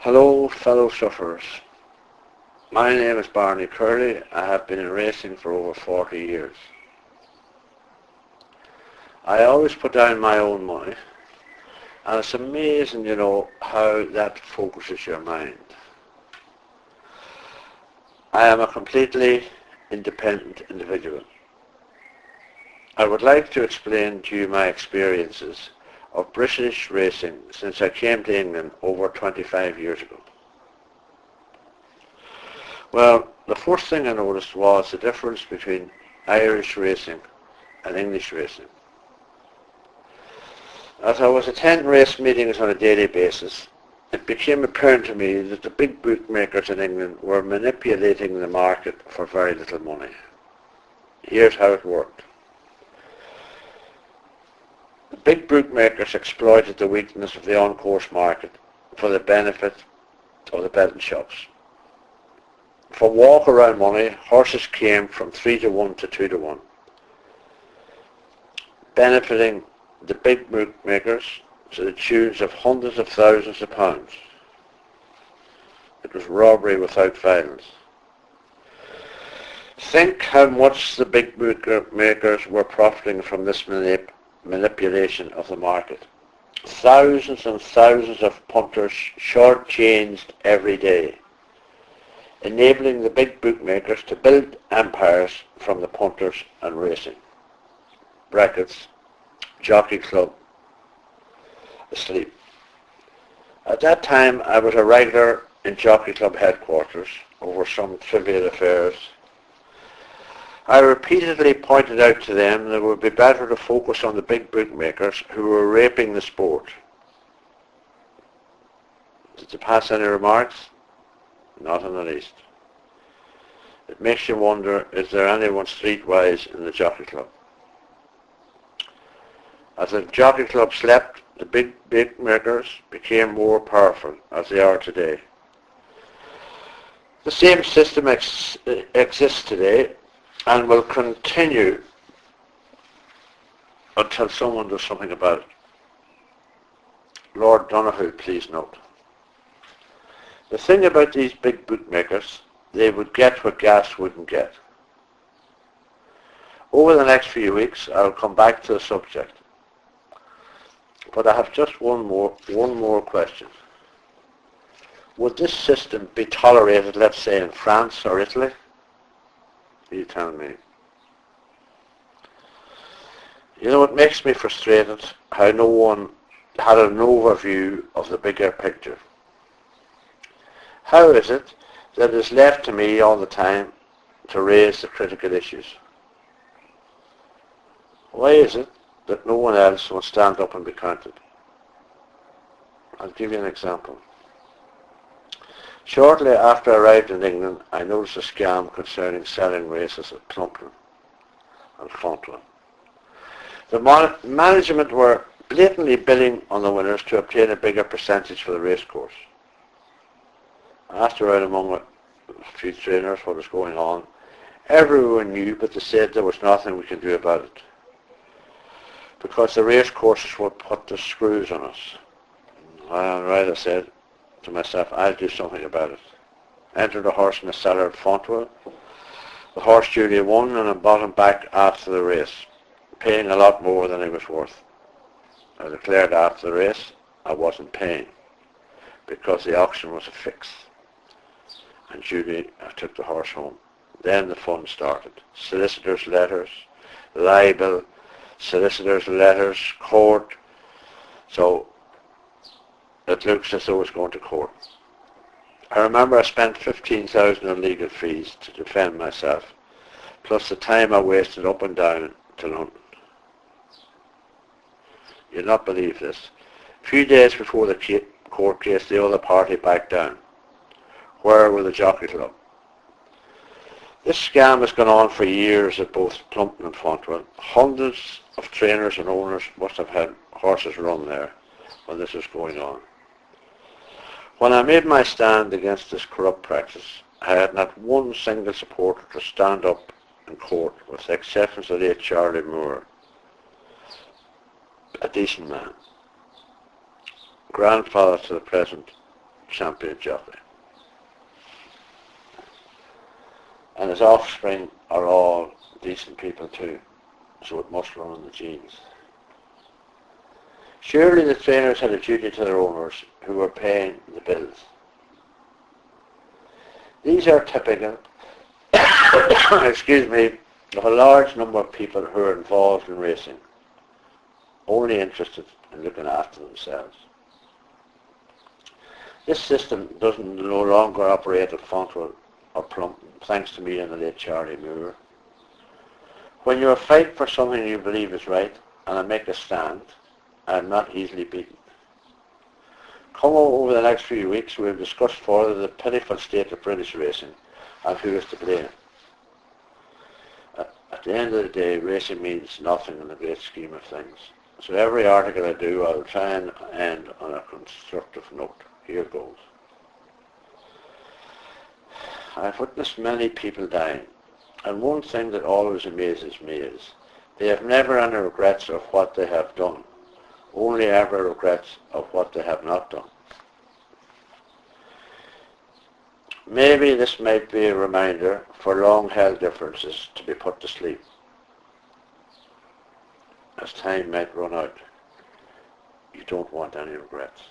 Hello fellow sufferers. My name is Barney Curley. I have been in racing for over 40 years. I always put down my own money, and it's amazing, how that focuses your mind. I am a completely independent individual. I would like to explain to you my experiences of British racing since I came to England over 25 years ago. Well, the first thing I noticed was the difference between Irish racing and English racing. As I was attending race meetings on a daily basis, it became apparent to me that the big bookmakers in England were manipulating the market for very little money. Here's how it worked. The big bookmakers exploited the weakness of the on-course market for the benefit of the betting shops. For walk-around money, horses came from 3-1 to 2-1, benefiting the big bookmakers to the tunes of hundreds of thousands of pounds. It was robbery without violence. Think how much the big bookmakers were profiting from this manipulation of the market. Thousands and thousands of punters shortchanged every day, enabling the big bookmakers to build empires from the punters and racing. Brackets, Jockey Club, asleep. At that time I was a regular in Jockey Club headquarters over some trivial affairs. I repeatedly pointed out to them that it would be better to focus on the big bookmakers who were raping the sport. Did they pass any remarks? Not in the least. It makes you wonder, is there anyone streetwise in the Jockey Club? As the Jockey Club slept, the big bookmakers became more powerful, as they are today. The same system exists today and will continue until someone does something about it. Lord Donoghue, please note. The thing about these big bookmakers, they would get what gas wouldn't get. Over the next few weeks, I'll come back to the subject. But I have just one more question. Would this system be tolerated, let's say, in France or Italy? You tell me. It makes me frustrated how no one had an overview of the bigger picture. How is it that it is left to me all the time to raise the critical issues? Why is it that no one else will stand up and be counted? I'll give you an example. Shortly after I arrived in England, I noticed a scam concerning selling races at Plumpton and Fontwell. The management were blatantly bidding on the winners to obtain a bigger percentage for the racecourse. I asked around among a few trainers what was going on. Everyone knew, but they said there was nothing we could do about it, because the racecourses would put the screws on us. All right, I said to myself, I'll do something about it. Entered a horse in the cellar at Fontwell. The horse duly won, and I bought him back after the race, paying a lot more than he was worth. I declared after the race I wasn't paying, because the auction was a fix. And duly I took the horse home. Then the fun started. Solicitors' letters, libel, solicitors' letters, court. So it looks as though it's going to court. I remember I spent 15,000 on legal fees to defend myself, plus the time I wasted up and down to London. You'll not believe this. A few days before the court case, the other party backed down. Where were the Jockey Club? This scam has gone on for years at both Plumpton and Fontwell. Hundreds of trainers and owners must have had horses run there when this was going on. When I made my stand against this corrupt practice, I had not one single supporter to stand up in court, with the exception of the late Charlie Moore, a decent man, grandfather to the present champion jockey. And his offspring are all decent people too, so it must run in the genes. Surely the trainers had a duty to their owners who were paying the bills. These are typical, excuse me, of a large number of people who are involved in racing, only interested in looking after themselves. This system doesn't no longer operate at Fontwell or Plumpton, thanks to me and the late Charlie Moore. When you fight for something you believe is right, and I make a stand, I am not easily beaten. Come over the next few weeks, we will discuss further the pitiful state of British racing and who is to blame. At the end of the day, racing means nothing in the great scheme of things. So every article I do, I will try and end on a constructive note. Here goes. I've witnessed many people dying, and one thing that always amazes me is they have never any regrets of what they have done, only ever regrets of what they have not done. Maybe this might be a reminder for long-held differences to be put to sleep, as time might run out. You don't want any regrets.